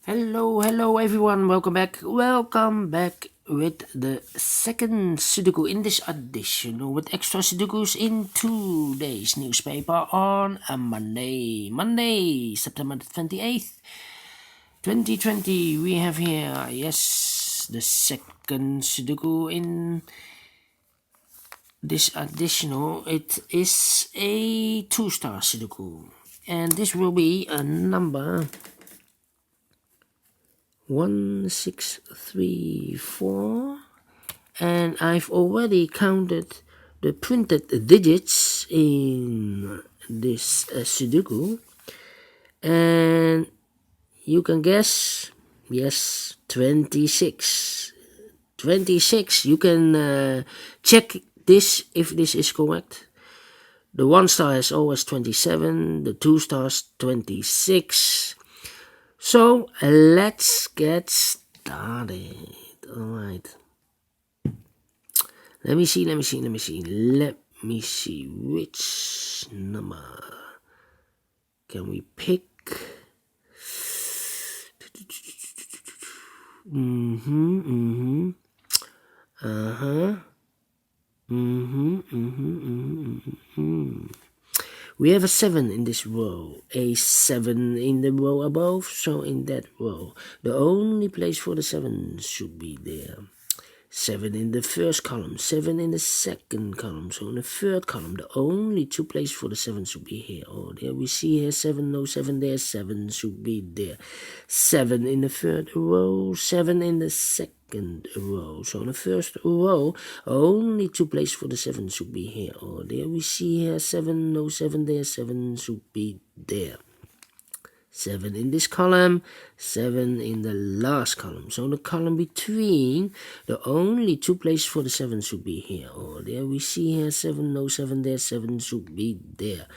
Hello everyone, welcome back with the second Sudoku in this edition with extra Sudokus in today's newspaper on a Monday, September 28th, 2020. We have here, yes, the second Sudoku in this additional. It is a 2-star Sudoku, and this will be a number 1634, and I've already counted the printed digits in this Sudoku, and you can guess, yes, 26. You can check this if this is correct. The 1 star is always 27, the 2 stars 26. So let's get started. Alright. Let me see which number can we pick. We have a 7 in this row, a 7 in the row above, so in that row, the only place for the 7 should be there. 7 in the first column, 7 in the second column, so in the third column, the only 2 places for the 7 should be here. Oh, there we see here 7, no 7 there, 7 should be there. 7 in the third row, 7 in the second row. So in the first row, only 2 places for the 7 should be here. Oh, there we see here 7, no 7 there, 7 should be there. 7 in this column, 7 in the last column. So in the column between, the only 2 places for the 7 should be here. Oh, there we see here 7, no 7 there, 7 should be there.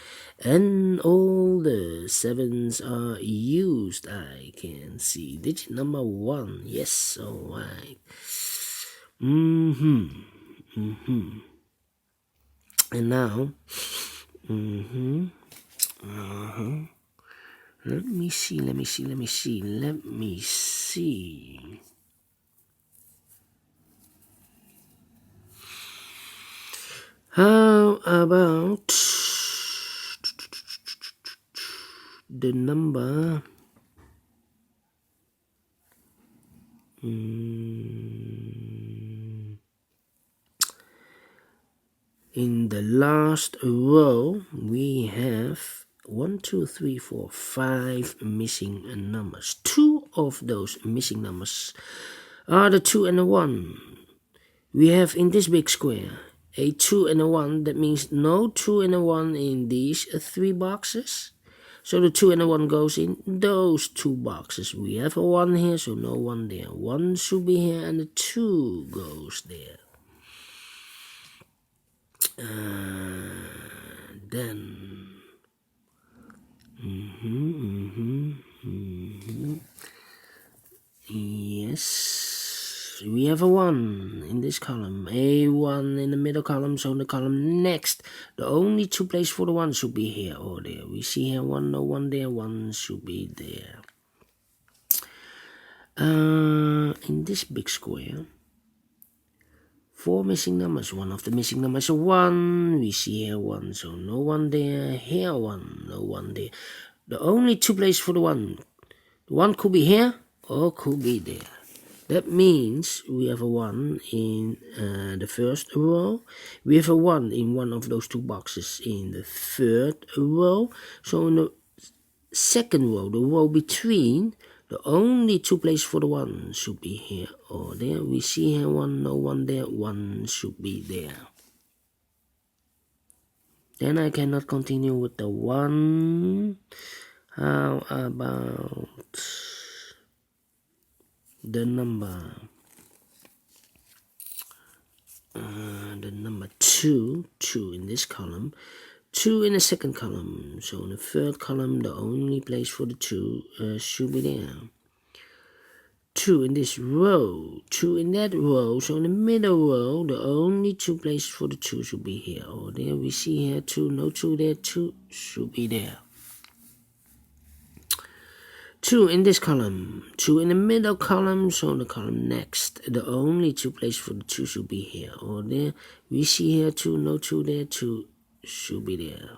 And all the 7s are used, I can see. Digit number 1, yes, alright. And now, Let me see. How about the number in the last row? We have 1, 2, 3, 4, 5 missing numbers. 2 of those missing numbers are the 2 and the 1. We have in this big square a 2 and a 1. That means no 2 and a 1 in these 3 boxes. So the 2 and the 1 goes in those 2 boxes. We have a 1 here, so no 1 there. 1 should be here and the 2 goes there. Then yes, we have a 1 in this column, a 1 in the middle column, so in the column next, the only 2 places for the 1 should be here or there. We see here 1, no 1 there, 1 should be there. In this big square, 4 missing numbers. 1 of the missing numbers is 1. We see here 1, so no 1 there. Here 1, no 1 there. The only 2 places for the 1. The 1 could be here or could be there. That means we have a 1 in the first row. We have a 1 in one of those 2 boxes in the third row. So in the second row, the row between, the only 2 places for the 1 should be here or there. We see here 1, no 1 there, 1 should be there. Then I cannot continue with the 1. How about the number 2 in this column, 2 in the second column. So in the third column, the only place for the 2 should be there. 2 in this row, 2 in that row. So in the middle row, the only 2 places for the 2 should be here or there. We see here 2, no 2 there, 2 should be there. 2 in this column, 2 in the middle column, so the column next. The only 2 places for the 2 should be here or there. We see here 2, no 2 there, 2 should be there.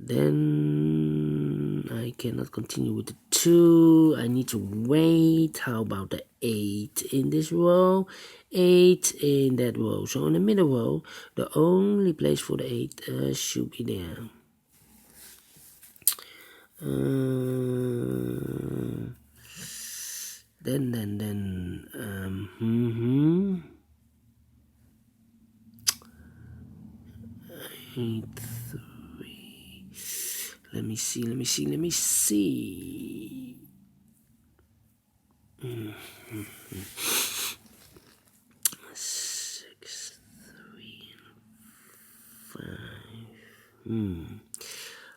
Then I cannot continue with the 2. I need to wait. How about the 8 in this row? 8 in that row. So in the middle row, the only place for the 8 should be there. Then 8, 3. Let me see. 6, 3, 5.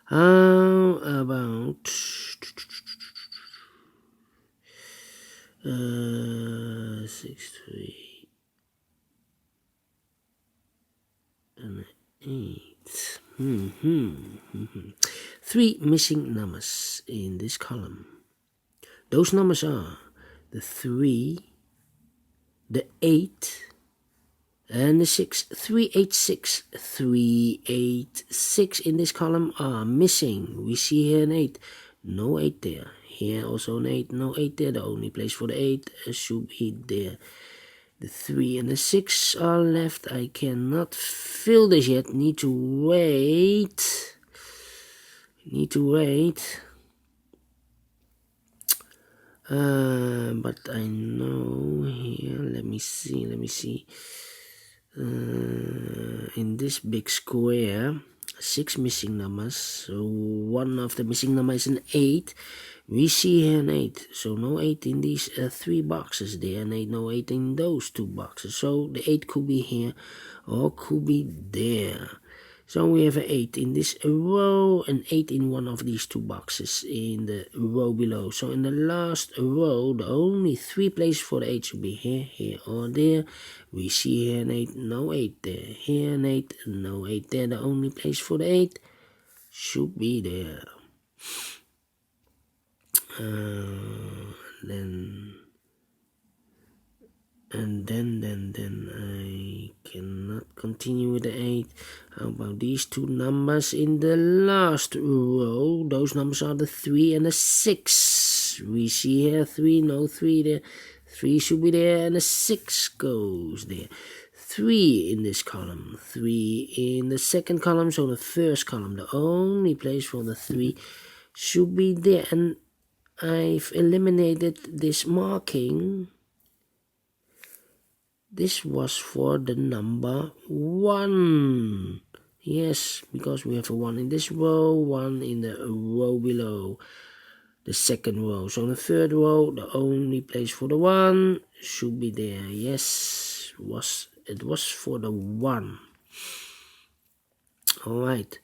How about 6, 3, and 8. 3 missing numbers in this column. Those numbers are the 3, the 8, and the 6. 3, 8, 6. 3, 8, 6 in this column are missing. We see here an 8. No 8 there. Here also an 8. No 8 there. The only place for the 8 should be there. The 3 and the 6 are left. I cannot fill this yet. Need to wait. But I know here. Let me see. In this big square, 6 missing numbers. So one of the missing numbers is an 8. We see here an 8. So no 8 in these 3 boxes there, and no 8 in those 2 boxes. So the 8 could be here or could be there. So we have an 8 in this row, an 8 in one of these 2 boxes in the row below. So in the last row, the only 3 places for the 8 should be here or there. We see here an 8, no 8 there. Here an 8, no 8 there. The only place for the 8 should be there. Then I cannot continue with the 8. How about these 2 numbers in the last row? Those numbers are the 3 and the 6. We see here 3, no 3 there. 3 should be there, and the 6 goes there. 3 in this column, 3 in the second column, so the first column. The only place for the 3 should be there, and I've eliminated this marking. This was for the number 1. Yes, because we have a 1 in this row, 1 in the row below, the second row. So in the third row, the only place for the 1 should be there. Yes, it was for the 1. Alright.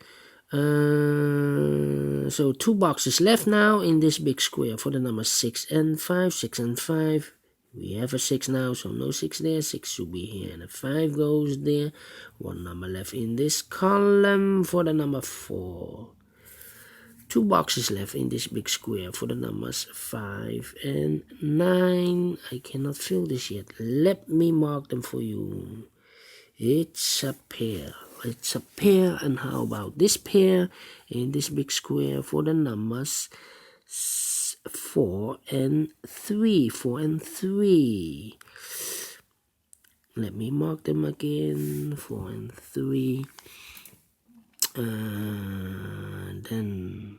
So 2 boxes left now in this big square for the numbers 6 and 5. 6 and 5. We have a 6 now, so no 6 there. 6 should be here, and a 5 goes there. 1 number left in this column for the number 4. 2 boxes left in this big square for the numbers 5 and 9. I cannot fill this yet. Let me mark them for you. It's a pair. And how about this pair in this big square for the numbers 4 and 3. 4 and 3. Let me mark them again. 4 and 3. Then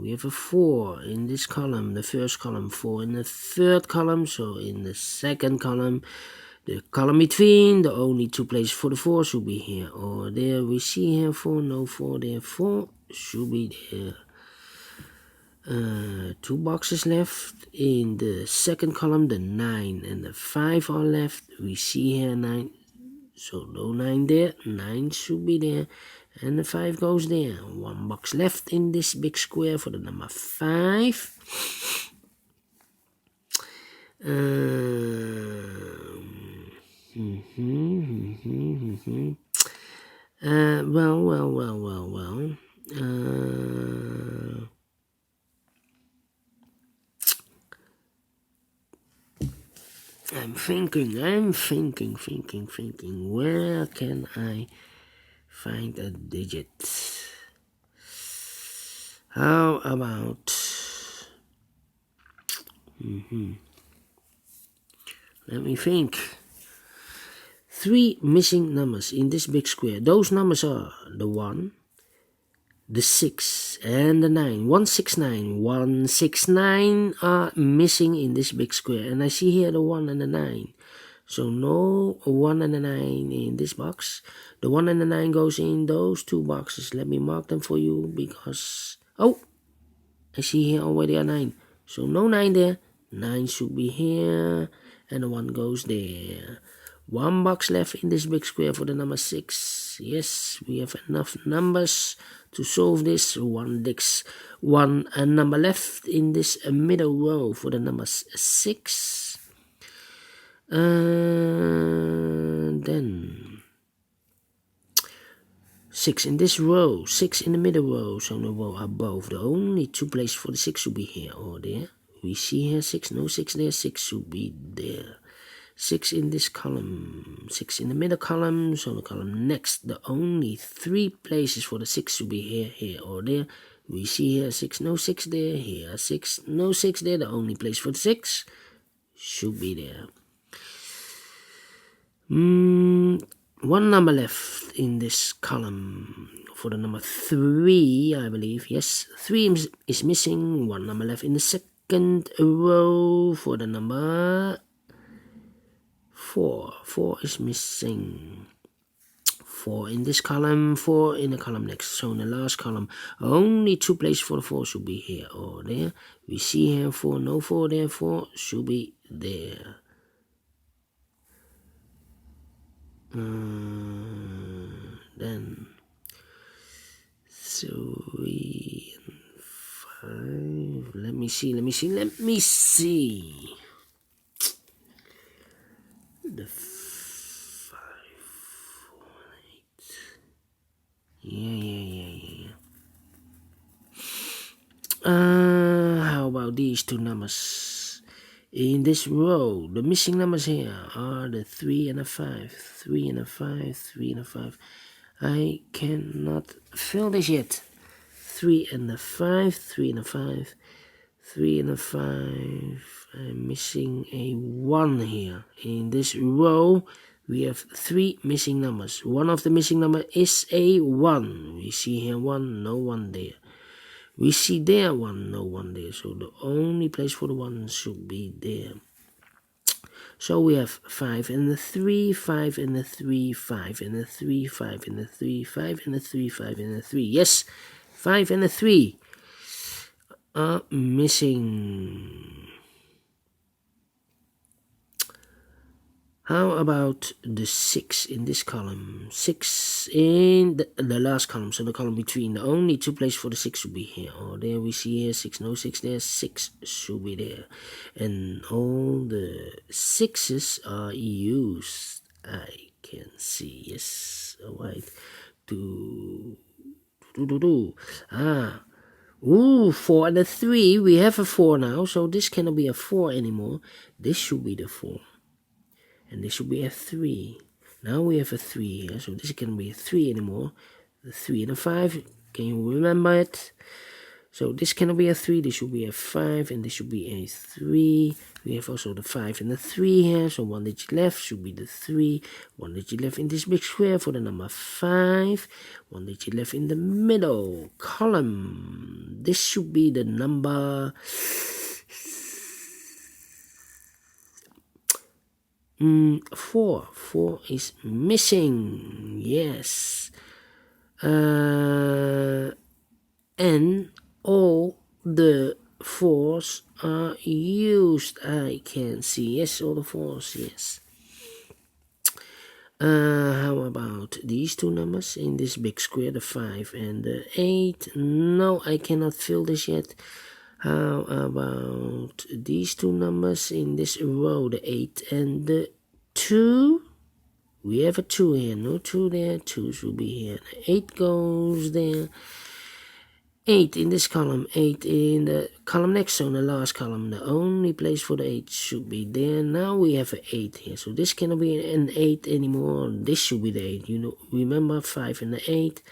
we have a 4 in this column, the first column, 4 in the third column, so in the second column, the column between, the only 2 places for the 4 should be here or there. We see here 4, no 4 there, 4 should be there. 2 boxes left in the second column, the 9 and the 5 are left. We see here 9, so no 9 there, 9 should be there, and the 5 goes there. 1 box left in this big square for the number 5. Well. I'm thinking. Where can I find a digit? How about? Let me think. 3 missing numbers in this big square. Those numbers are the 1, the 6, and the 9. 169. 169 are missing in this big square. And I see here the 1 and the 9. So no 1 and a 9 in this box. The 1 and the 9 goes in those 2 boxes. Let me mark them for you because... Oh! I see here already a 9. So no 9 there. 9 should be here. And the 1 goes there. 1 box left in this big square for the number 6. Yes, we have enough numbers to solve this. One number left in this middle row for the number 6. Then 6 in this row, 6 in the middle row, so the row above. The only 2 places for the 6 should be here or there. We see here 6, no 6 there, 6 should be there. 6 in this column, 6 in the middle column, so the column next. The only 3 places for the 6 should be here or there. We see here 6, no 6 there, here 6, no 6 there. The only place for the 6 should be there. 1 number left in this column for the number 3, I believe. Yes, 3 is missing. 1 number left in the second row for the number 4. 4 is missing. 4 in this column, 4 in the column next. So in the last column, only 2 places for the 4 should be here or there. We see here 4, no 4 there, 4 should be there. Then 3 and 5. Let me see. The 5, 4, 8. Yeah. How about these 2 numbers? In this row, the missing numbers here are the 3 and the 5. 3 and a 5, 3 and a 5. I cannot fill this yet. 3 and a 5, 3 and a 5, 3 and a 5. I'm missing a 1 here. In this row, we have 3 missing numbers. One of the missing number is a 1. We see here 1, no 1 there. We see there 1, no 1 there. So the only place for the 1 should be there. So we have 5 and the 3, 5 and the 3, 5 and the 3, 5 and the 3, 5 and the 3, 5 and the 3. Yes, 5 and the 3 are missing. How about the 6 in this column? 6 in the last column, so the column between. The only 2 places for the 6 should be here or there. We see here 6, no 6 there, 6 should be there. And all the 6s are used. I can see, yes, alright. 4 and a 3, we have a 4 now, so this cannot be a 4 anymore. This should be the 4. And this should be a 3. Now we have a 3 here, so this can't be a 3 anymore. The 3 and a 5, can you remember it? So this cannot be a 3, this should be a 5, and this should be a 3. We have also the 5 and the 3 here, so 1 digit left should be the 3. 1 digit left in this big square for the number 5. 1 digit left in the middle column. This should be the number 4. 4 is missing. Yes. And all the 4s are used. I can see. Yes, all the 4s. Yes. How about these 2 numbers in this big square, the 5 and the 8? No, I cannot fill this yet. How about these two numbers in this row, the 8 and the 2? We have a 2 here, no 2 there, 2 should be here. The 8 goes there. 8 in this column, 8 in the column next, so in the last column. The only place for the 8 should be there. Now we have an 8 here, so this cannot be an 8 anymore. This should be the 8. You know, remember 5 and the 8.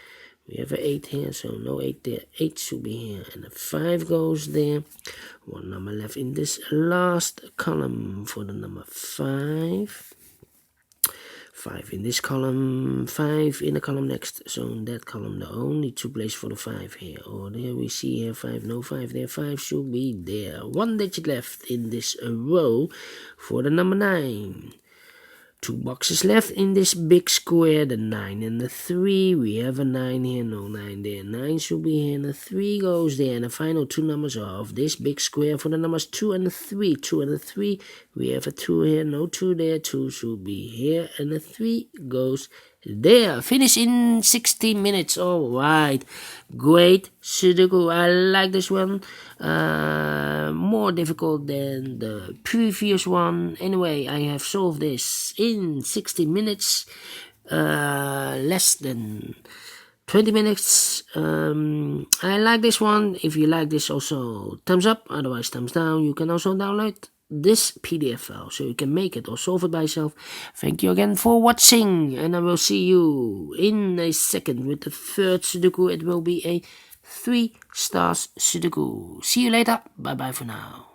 We have an 8 here, so no 8 there. 8 should be here, and the 5 goes there. One number left in this last column for the number 5. 5 in this column, 5 in the column next. So in that column, the only two places for the 5 here. Or there we see here 5, no 5 there. 5 should be there. One digit left in this row for the number 9. 2 boxes left in this big square, the 9 and the 3. We have a 9 here, no 9 there. 9 should be here, and the 3 goes there. And the final two numbers of this big square for the numbers 2 and the 3. 2 and the 3, we have a 2 here, no 2 there. 2 should be here, and the 3 goes there. Finish in 16 minutes. All right, great Sudoku. I like this one. More difficult than the previous one. Anyway, I have solved this in 16 minutes. Less than 20 minutes. I like this one. If you like this, also thumbs up, otherwise thumbs down. You can also download this PDF file so you can make it or solve it by yourself. Thank you again for watching, and I will see you in a second with the third Sudoku. It will be a 3 stars Sudoku. See you later. Bye bye for now.